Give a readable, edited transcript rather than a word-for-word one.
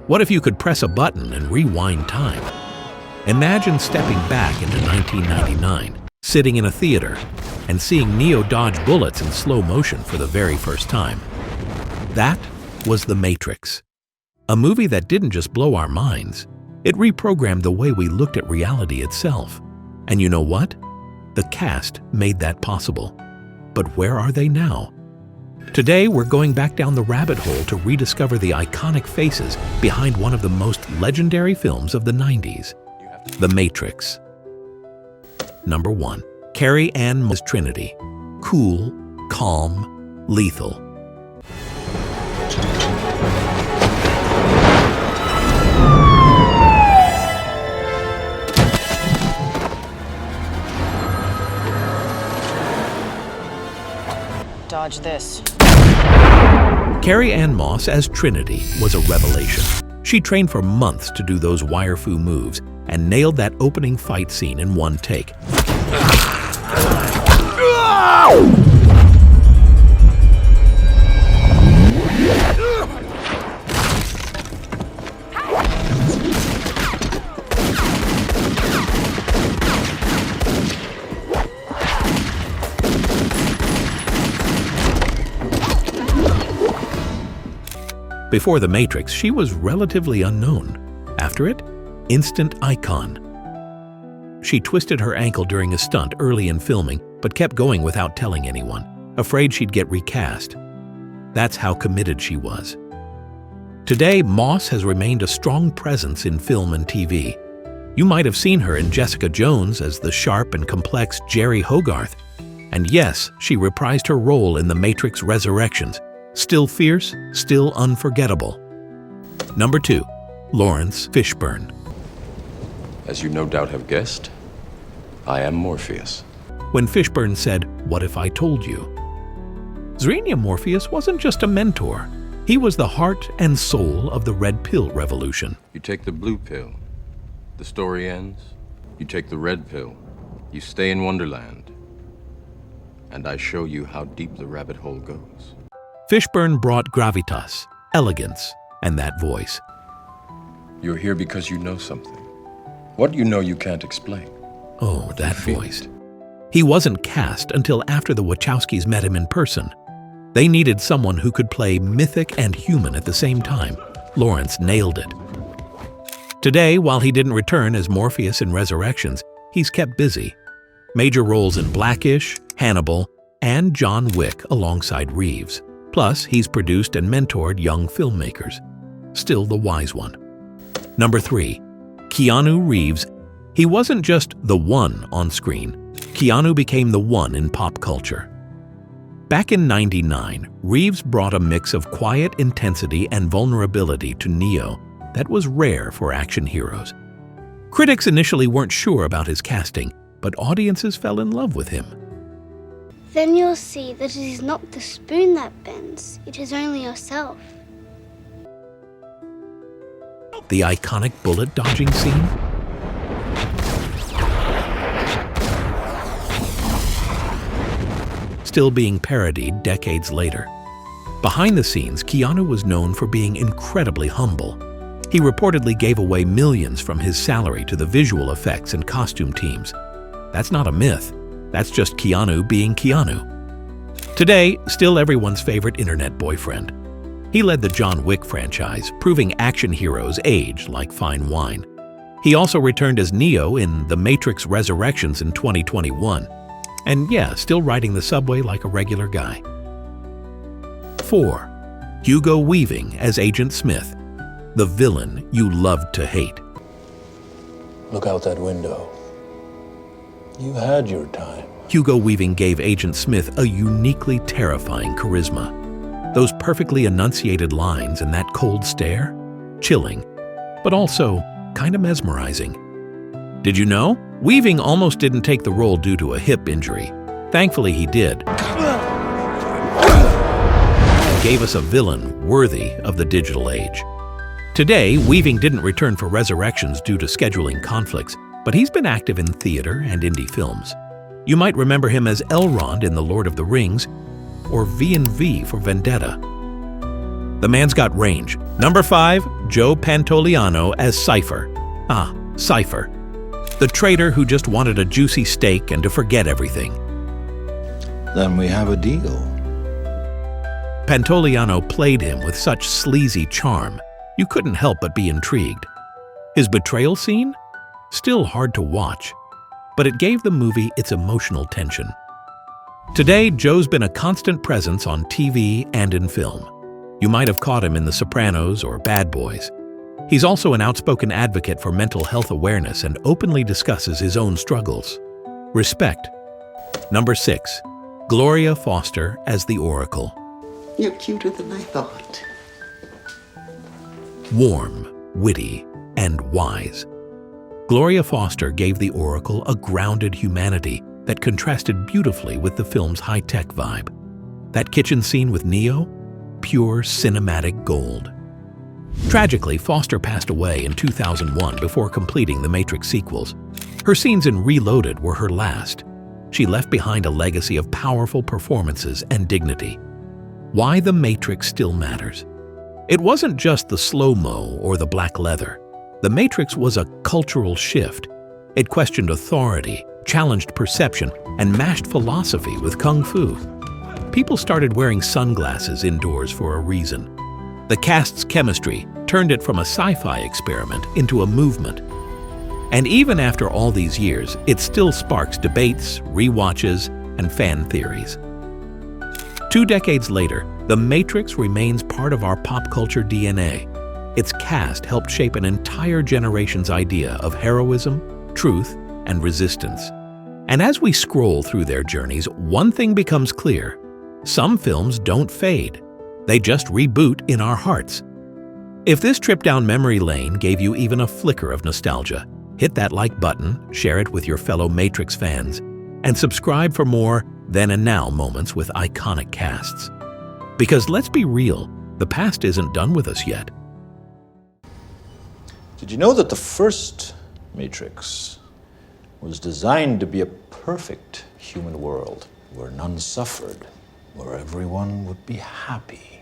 What if you could press a button and rewind time? Imagine stepping back into 1999, sitting in a theater, and seeing Neo dodge bullets in slow motion for the very first time. That was The Matrix. A movie that didn't just blow our minds, it reprogrammed the way we looked at reality itself. And you know what? The cast made that possible. But where are they now? Today, we're going back down the rabbit hole to rediscover the iconic faces behind one of the most legendary films of the 90s, The Matrix. Number 1. Carrie-Anne Moss Trinity. Cool, calm, lethal. Dodge this. Carrie-Anne Moss as Trinity was a revelation. She trained for months to do those wire-fu moves and nailed that opening fight scene in one take. Before The Matrix, she was relatively unknown. After it, instant icon. She twisted her ankle during a stunt early in filming, but kept going without telling anyone, afraid she'd get recast. That's how committed she was. Today, Moss has remained a strong presence in film and TV. You might have seen her in Jessica Jones as the sharp and complex Jerry Hogarth. And yes, she reprised her role in The Matrix Resurrections. Still fierce, still unforgettable. Number 2. Laurence Fishburne. As you no doubt have guessed, I am Morpheus. When Fishburne said, "What if I told you?" Trinity Morpheus wasn't just a mentor. He was the heart and soul of the red pill revolution. You take the blue pill, the story ends. You take the red pill, you stay in Wonderland. And I show you how deep the rabbit hole goes. Fishburne brought gravitas, elegance, and that voice. You're here because you know something. What you know you can't explain. Oh, that voice. He wasn't cast until after the Wachowskis met him in person. They needed someone who could play mythic and human at the same time. Laurence nailed it. Today, while he didn't return as Morpheus in Resurrections, he's kept busy. Major roles in Blackish, Hannibal, and John Wick alongside Reeves. Plus, he's produced and mentored young filmmakers. Still the wise one. Number 3. Keanu Reeves. He wasn't just the one on screen. Keanu became the one in pop culture. Back in '99, Reeves brought a mix of quiet intensity and vulnerability to Neo that was rare for action heroes. Critics initially weren't sure about his casting, but audiences fell in love with him. Then you'll see that it is not the spoon that bends, it is only yourself. The iconic bullet dodging scene? Still being parodied decades later. Behind the scenes, Keanu was known for being incredibly humble. He reportedly gave away millions from his salary to the visual effects and costume teams. That's not a myth. That's just Keanu being Keanu. Today, still everyone's favorite internet boyfriend. He led the John Wick franchise, proving action heroes age like fine wine. He also returned as Neo in The Matrix Resurrections in 2021. And yeah, still riding the subway like a regular guy. 4. Hugo Weaving as Agent Smith, the villain you loved to hate. Look out that window. You had your time. Hugo Weaving gave Agent Smith a uniquely terrifying charisma. Those perfectly enunciated lines and that cold stare? Chilling, but also kind of mesmerizing. Did you know? Weaving almost didn't take the role due to a hip injury. Thankfully, he did. Gave us a villain worthy of the digital age. Today, Weaving didn't return for Resurrections due to scheduling conflicts, but he's been active in theater and indie films. You might remember him as Elrond in The Lord of the Rings, or V&V for Vendetta. The man's got range. Number 5, Joe Pantoliano as Cypher. Cypher. The traitor who just wanted a juicy steak and to forget everything. Then we have a deal. Pantoliano played him with such sleazy charm, you couldn't help but be intrigued. His betrayal scene? Still hard to watch, but it gave the movie its emotional tension. Today, Joe's been a constant presence on TV and in film. You might have caught him in The Sopranos or Bad Boys. He's also an outspoken advocate for mental health awareness and openly discusses his own struggles. Respect. Number 6, Gloria Foster as the Oracle. You're cuter than I thought. Warm, witty, and wise. Gloria Foster gave the Oracle a grounded humanity that contrasted beautifully with the film's high-tech vibe. That kitchen scene with Neo? Pure cinematic gold. Tragically, Foster passed away in 2001 before completing the Matrix sequels. Her scenes in Reloaded were her last. She left behind a legacy of powerful performances and dignity. Why the Matrix still matters. It wasn't just the slow-mo or the black leather. The Matrix was a cultural shift. It questioned authority, challenged perception, and mashed philosophy with kung fu. People started wearing sunglasses indoors for a reason. The cast's chemistry turned it from a sci-fi experiment into a movement. And even after all these years, it still sparks debates, rewatches, and fan theories. 2 decades later, The Matrix remains part of our pop culture DNA. Its cast helped shape an entire generation's idea of heroism, truth, and resistance. And as we scroll through their journeys, one thing becomes clear. Some films don't fade. They just reboot in our hearts. If this trip down memory lane gave you even a flicker of nostalgia, hit that like button, share it with your fellow Matrix fans, and subscribe for more then and now moments with iconic casts. Because let's be real, the past isn't done with us yet. Did you know that the first Matrix was designed to be a perfect human world where none suffered, where everyone would be happy?